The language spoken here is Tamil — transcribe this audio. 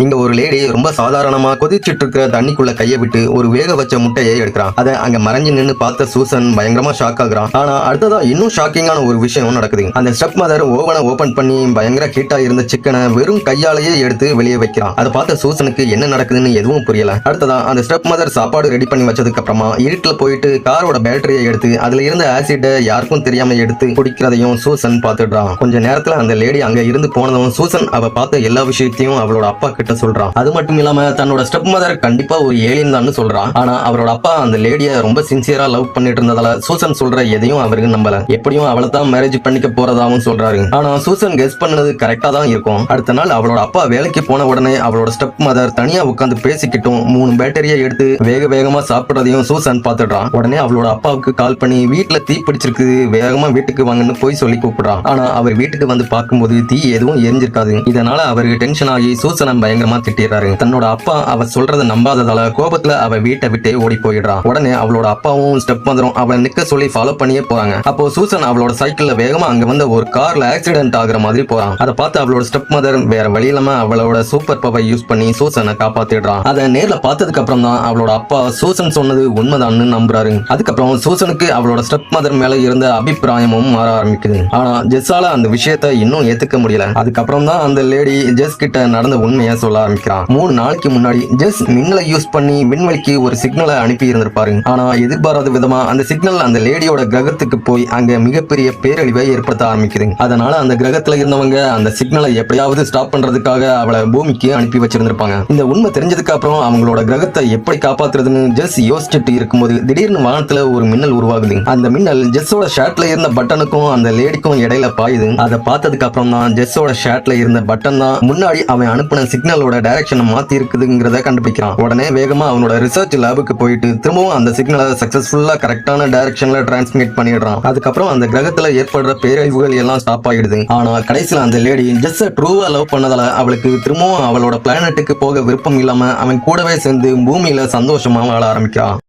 இங்க ஒரு லேடி ரொம்ப சாதாரணமா கொதிச்சிட்டு இருக்கிற தண்ணிக்குள்ள கையை விட்டு ஒரு வேக வச்ச முட்டையை எடுக்கிறான். அதை அங்க மறைஞ்சு நின்னு பார்த்த சூசன் பயங்கரமா ஷாக் ஆகுறான். ஆனா அடுத்ததா இன்னும் ஷாக்கிங்கான ஒரு விஷயம் நடக்குது. அந்த ஸ்டெப் மதர் ஓவனை ஓபன் பண்ணி பயங்கர ஹீட்டா இருந்த சிக்கனை வெறும் கையாலேயே எடுத்து வெளியே வைக்கிறான். அதை பார்த்த சூசனுக்கு என்ன நடக்குதுன்னு எதுவும் புரியல. அடுத்ததா அந்த ஸ்டெப் மதர் சாப்பாடு ரெடி பண்ணி வச்சதுக்கு அப்புறமா இருட்டுல போயிட்டு காரோட பேட்டரியை எடுத்து அதுல இருந்த ஆசிட யாருக்கும் தெரியாம எடுத்து குடிக்கிறதையும் சூசன் பார்த்துடுறான். கொஞ்ச நேரத்துல அந்த லேடி அங்க இருந்து போனதும் சூசன் அவ பார்த்த எல்லா விஷயத்தையும் அவளோட அப்பா கிட்ட சொல்றான். அது மட்டும் இல்லாம தன்னோட ஸ்டெப் மதர் கண்டிப்பா ஒரு ஏலியன் தான் சொல்றான். ஆனா அவரோட அப்பா அந்த லேடிய ரொம்ப சின்சியரா லவ் பண்ணிட்டு இருந்ததால சூசன் சொல்ற எதையும் அவருக்கு நம்பல. எப்படியும் அவளை தான் மேரேஜ் பண்ணிக்க போறதாவும் சொல்றாரு. ஆனா சூசன் கெஸ் பண்ணது கரெக்டா தான் இருக்கும். அடுத்த நாள் அவளோட அப்பா வேலைக்கு போன உடனே அவளோட ஸ்டெப் மதர் தனியா உட்காந்து பேசிக்கிட்டும் 3 பேட்டரியை எடுத்து வேக வேகமா சாப்பிடுறதையும் சூசன் பாத்துடுறான். உடனே அவளோட அப்பாவுக்கு கால் பண்ணி வீட்டுல தீ பிடிச்சிருக்கு, வேகமா வீட்டுக்கு வாங்கன்னு போய் சொல்லி கூப்பிடுறான். ஆனா அவர் வீட்டுக்கு வந்து பார்க்கும்போது தீ எதுவும் எரிஞ்சிருக்காது. இதனால அவருக்கு டென்ஷன் ஆகி சூசனை பயங்கரமா திட்டிடுறாரு. தன்னோட அப்பா அவ சொல்றதை நம்பாததால கோபத்துல அவ வீட்டை விட்டே ஓடி போயிடுறான். உடனே அவளோட அப்பாவும் ஸ்டெப் மதரும் அவளை நிக்க சொல்லி ஃபாலோ பண்ணியே போறாங்க. அப்போ சூசன் அவளோட சைக்கிள்ல வேகமா அங்க வந்த ஒரு கார்ல ஆக்சிடென்ட் ஆகுற மாதிரி போறான். அதை பார்த்து அவளோட ஸ்டெப் மதர் வேற வழி இல்லாம அவளோட சூப்பர் பவர் யூஸ் பண்ணி சூசனை காப்பாத்திடுறான். அதை நேர்ல பார்த்ததுக்கு அப்புறம் தான் அவளோட அப்பா சூசன் சொன்னது உண்மைதான்னு நம்புறாரு. அதுக்கப்புறம் சூசனுக்கு அவளோட ஸ்டெப் மதர் மேல இருந்த அபிப்பிராயமும் மாற ஆரம்பிக்குது. ஆனா ஜெஸ்ஸால அந்த விஷயத்தை இன்னும் ஏத்துக்க முடியல. அதுக்கப்புறம் தான் அந்த லேடி ஜெஸ் கிட்ட நடந்த உண்மையை சொல்ல ஆரம்பிக்கிறான். 3 நாளைக்கு முன்னாடி ஜெஸ் மின்னலை யூஸ் பண்ணி விண்வெளிக்கு ஒரு சிக்னலை அனுப்பி இருந்திருப்பாரு. ஆனா எதிர்பாராத விதமா அந்த சிக்னல் அந்த லேடியோட கிரகத்துக்கு போய் அங்க மிகப்பெரிய பேரழிவை ஏற்படுத்த ஆரம்பிக்குது. அதனால அந்த கிரகத்துல இருந்தவங்க அந்த சிக்னலை எப்படியாவது ஸ்டாப் பண்றதுக்காக அவளை பூமிக்கு அனுப்பி வச்சிருந்திருப்பாங்க. இந்த உண்மை தெரிஞ்சதுக்கு அப்புறம் அவங்களோட கிரகத்தை எப்படி காப்பாத்துறதுன்னு ஜெஸ் யோசிச்சுட்டு இருக்கும்போது திடீர்னு வானத்துல ஒரு மின்னல் உருவாகுது. அந்த மின்னல் ஜெஸ்ஸோட ஷர்ட்ல இருந்த பட்டனுக்கும் அந்த லேடிக்கும் இடையில பாயுது. அதை பார்த்ததுக்கு அப்புறம் தான் ஜெஸ்ஸோட ஷர்ட்ல இருந்த பட்டன் தான் முன்னாடி அவன் அனுப்பின சிக்னலோட டைரக்ஷனை மாத்தி இருக்குதுங்கிறத கண்டுபிடிக்கிறான். உடனே வேகமா அவனோட ரிசர்ச் லேபுக்கு போயிட்டு திரும்பவும் அந்த சிக்னலை சக்சஸ்ஃபுல்லா கரெக்டான டைரக்ஷன்ல டிரான்ஸ்மிட் பண்ணிடுறான். அதுக்கப்புறம் அந்த கிரகத்துல ஏற்படுற பேரழிவுகள் எல்லாம் ஸ்டாப் ஆயிடுது. ஆனா கடைசியில அந்த லேடி ஜெஸ்ஸ ட்ரூவா லவ் பண்ணதால அவளுக்கு திரும்பவும் அவளோட பிளானட்டுக்கு போக விருப்பம் இல்லாம அவன் கூடவே சேர்ந்து பூமியில சந்தோஷமா வாழ ஆரம்பிக்கிறான்.